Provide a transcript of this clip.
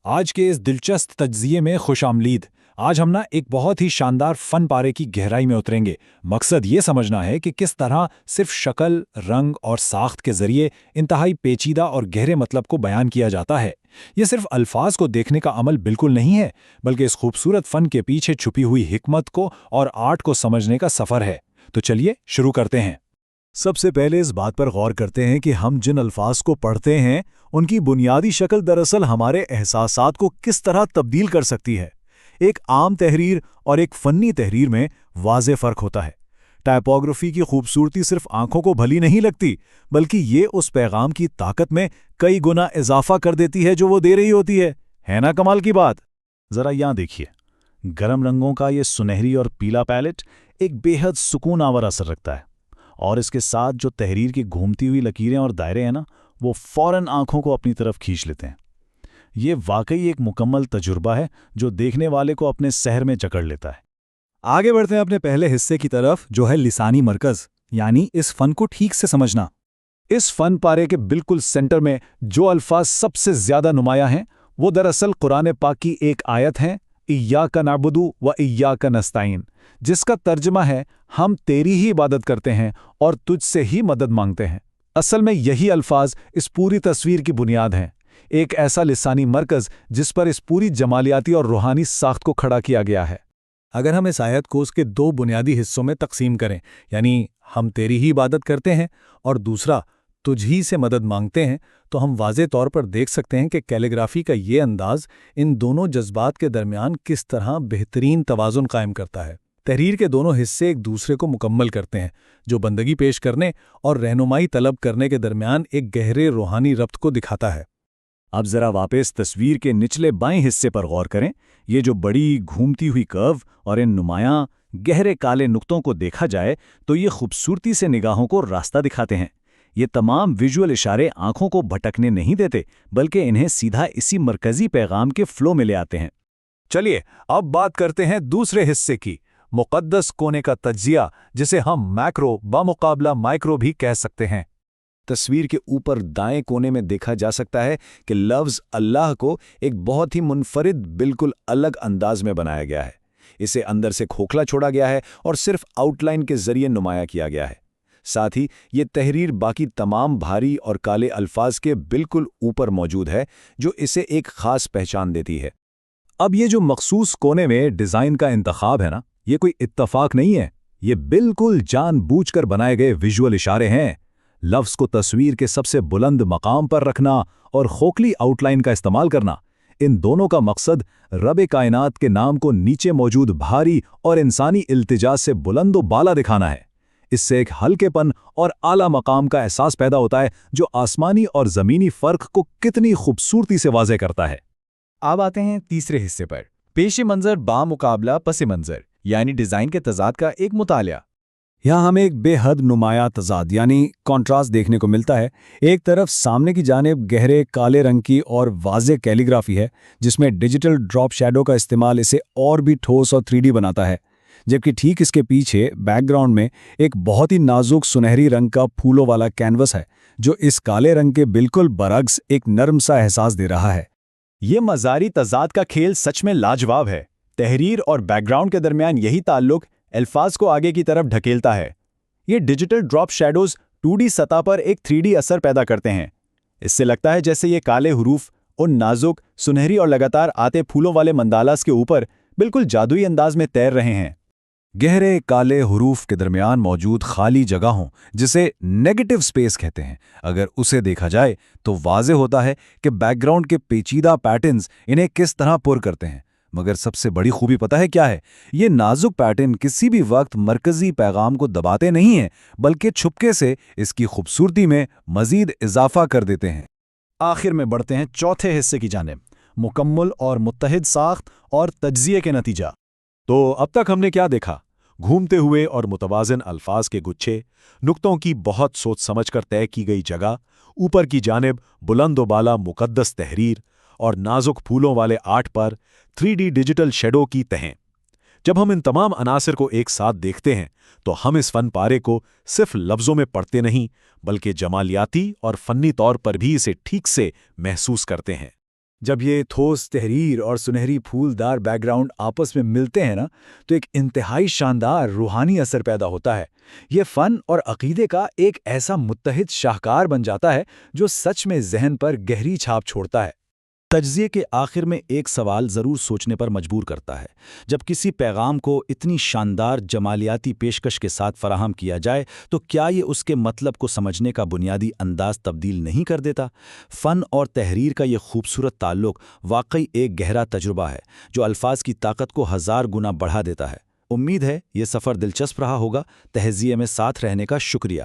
आज के इस दिलचस्प तज्जिये में खुश आमदीद। आज हम एक बहुत ही शानदार फन पारे की गहराई में उतरेंगे। मकसद ये समझना है कि किस तरह सिर्फ शक्ल, रंग और साख्त के जरिए इंतहाई पेचीदा और गहरे मतलब को बयान किया जाता है। ये सिर्फ अल्फाज को देखने का अमल बिल्कुल नहीं है, बल्कि इस खूबसूरत फन के पीछे छुपी हुई हिकमत को और आर्ट को समझने का सफ़र है। तो चलिए शुरू करते हैं। सबसे पहले इस बात पर गौर करते हैं कि हम जिन अल्फाज को पढ़ते हैं उनकी बुनियादी शक्ल दरअसल हमारे एहसासात को किस तरह तब्दील कर सकती है। एक आम तहरीर और एक फ़न्नी तहरीर में वाज़े फ़र्क होता है। टाइपोग्राफी की खूबसूरती सिर्फ आंखों को भली नहीं लगती, बल्कि ये उस पैगाम की ताकत में कई गुना इजाफा कर देती है जो वो दे रही होती है ना कमाल की बात। ज़रा यहाँ देखिए, गर्म रंगों का ये सुनहरी और पीला पैलेट एक बेहद सुकून आवर असर रखता है, और इसके साथ जो तहरीर की घूमती हुई लकीरें और दायरे हैं ना, वो फौरन आंखों को अपनी तरफ खींच लेते हैं। ये वाकई एक मुकम्मल तजुर्बा है जो देखने वाले को अपने सहर में जकड़ लेता है। आगे बढ़ते हैं अपने पहले हिस्से की तरफ, जो है लिसानी मरकज़, यानी इस फन को ठीक से समझना। इस फन पारे के बिल्कुल सेंटर में जो अल्फाज सबसे ज्यादा नुमाया हैं, वो दरअसल कुरान पाक की एक आयत है, इय्याका नअबुदु व इय्याका नस्तईन, जिसका तर्जमा है हम तेरी ही इबादत करते हैं और तुझसे ही मदद मांगते हैं। असल में यही अल्फाज इस पूरी तस्वीर की बुनियाद हैं। एक ऐसा लिसानी मरकज़ जिस पर इस पूरी जमालियाती और रूहानी साख्त को खड़ा किया गया है। अगर हम इस आयत को उसके दो बुनियादी हिस्सों में तकसीम करें, यानी हम तेरी ही इबादत करते हैं और दूसरा तुझ ही से मदद मांगते हैं, तो हम वाज़े तौर पर देख सकते हैं कि कैलीग्राफी का ये अंदाज इन दोनों जज्बात के दरमियान किस तरह बेहतरीन तवाज़ुन कायम करता है। तहरीर के दोनों हिस्से एक दूसरे को मुकम्मल करते हैं, जो बंदगी पेश करने और रहनुमाई तलब करने के दरमियान एक गहरे रूहानी रब्त को दिखाता है। अब ज़रा वापस तस्वीर के निचले बाएं हिस्से पर गौर करें। ये जो बड़ी घूमती हुई कर्व और इन नुमायां गहरे काले नुक्तों को देखा जाए तो ये खूबसूरती से निगाहों को रास्ता दिखाते हैं। ये तमाम विजुअल इशारे आंखों को भटकने नहीं देते, बल्कि इन्हें सीधा इसी मरकज़ी पैगाम के फ्लो में ले आते हैं। चलिए अब बात करते हैं दूसरे हिस्से की, मुक़द्दस कोने का तज्जिया, जिसे हम मैक्रो बामुकाबला माइक्रो भी कह सकते हैं। तस्वीर के ऊपर दाएं कोने में देखा जा सकता है कि लफ्ज़ अल्लाह को एक बहुत ही मुनफरिद, बिल्कुल अलग अंदाज में बनाया गया है। इसे अंदर से खोखला छोड़ा गया है और सिर्फ आउटलाइन के जरिए नुमाया किया गया है। साथ ही ये तहरीर बाकी तमाम भारी और काले अल्फाज के बिल्कुल ऊपर मौजूद है, जो इसे एक खास पहचान देती है। अब ये जो मखसूस कोने में डिज़ाइन का इंतखाब है ना, ये कोई इत्तफाक नहीं है। ये बिल्कुल जानबूझकर बनाए गए विजुअल इशारे हैं। लफ्ज़ को तस्वीर के सबसे बुलंद मकाम पर रखना और खोखली आउटलाइन का इस्तेमाल करना, इन दोनों का मकसद रब कायनात के नाम को नीचे मौजूद भारी और इंसानी इल्तिजा से बुलंद बाला दिखाना है। इससे एक हल्केपन और आला मकाम का एहसास पैदा होता है, जो आसमानी और ज़मीनी फ़र्क को कितनी खूबसूरती से वाज़े करता है। अब आते हैं तीसरे हिस्से पर, पेश मंज़र बामुकाबला पस मंज़र, यानी डिज़ाइन के तज़ाद का एक मुतालिया। यहाँ हमें एक बेहद नुमाया तज़ाद यानी कॉन्ट्रास्ट देखने को मिलता है। एक तरफ सामने की जानिब गहरे काले रंग की और वाज़े कैलीग्राफी है, जिसमें डिजिटल ड्रॉप शैडो का इस्तेमाल इसे और भी ठोस और 3D बनाता है, जबकि ठीक इसके पीछे बैकग्राउंड में एक बहुत ही नाजुक सुनहरी रंग का फूलों वाला कैनवस है, जो इस काले रंग के बिल्कुल बरअक्स एक नरम सा एहसास दे रहा है। ये मज़ारी तज़ाद का खेल सच में लाजवाब है। तहरीर और बैकग्राउंड के दरमियान यही ताल्लुक अल्फाज को आगे की तरफ ढकेलता है। ये डिजिटल ड्रॉप शैडोज़ 2D सतह पर एक 3D असर पैदा करते हैं। इससे लगता है जैसे ये काले हुरूफ उन नाजुक, सुनहरी और लगातार आते फूलों वाले मंदालास के ऊपर बिल्कुल जादुई अंदाज में तैर रहे हैं। गहरे काले हुरूफ के दरमियान मौजूद खाली जगहों, जिसे नेगेटिव स्पेस कहते हैं, अगर उसे देखा जाए तो वाज़े होता है कि बैकग्राउंड के पेचीदा पैटर्न्स इन्हें किस तरह पुर करते हैं। मगर सबसे बड़ी खूबी पता है क्या है? ये नाजुक पैटर्न किसी भी वक्त मरकज़ी पैगाम को दबाते नहीं हैं, बल्कि छुपके से इसकी खूबसूरती में मज़ीद इजाफा कर देते हैं। आखिर में बढ़ते हैं चौथे हिस्से की जानिब, मुकम्मल और मुत्तहिद साख्त और तज्जिये के नतीजा। तो अब तक हमने क्या देखा? घूमते हुए और मुतवाज़िन अल्फाज के गुच्छे, नुक्तों की बहुत सोच समझ कर तय की गई जगह, ऊपर की जानिब बुलंद बाला मुक़द्दस तहरीर और नाजुक फूलों वाले आर्ट पर 3D डिजिटल शेडो की तहें। जब हम इन तमाम अनासिर को एक साथ देखते हैं तो हम इस फन पारे को सिर्फ लफ्ज़ों में पढ़ते नहीं, बल्कि जमालियाती और फ़न्नी तौर पर भी इसे ठीक से महसूस करते हैं। جب یہ ٹھوس تحریر اور سنہری پھولدار بیک گراؤنڈ آپس میں ملتے ہیں نا تو ایک انتہائی شاندار روحانی اثر پیدا ہوتا ہے۔ یہ فن اور عقیدے کا ایک ایسا متحد شاہکار بن جاتا ہے جو سچ میں ذہن پر گہری چھاپ چھوڑتا ہے۔ تجزیے کے آخر میں ایک سوال ضرور سوچنے پر مجبور کرتا ہے۔ جب کسی پیغام کو اتنی شاندار جمالیاتی پیشکش کے ساتھ فراہم کیا جائے تو کیا یہ اس کے مطلب کو سمجھنے کا بنیادی انداز تبدیل نہیں کر دیتا؟ فن اور تحریر کا یہ خوبصورت تعلق واقعی ایک گہرا تجربہ ہے جو الفاظ کی طاقت کو 1000 گنا بڑھا دیتا ہے۔ امید ہے یہ سفر دلچسپ رہا ہوگا۔ تہذیے میں ساتھ رہنے کا شکریہ۔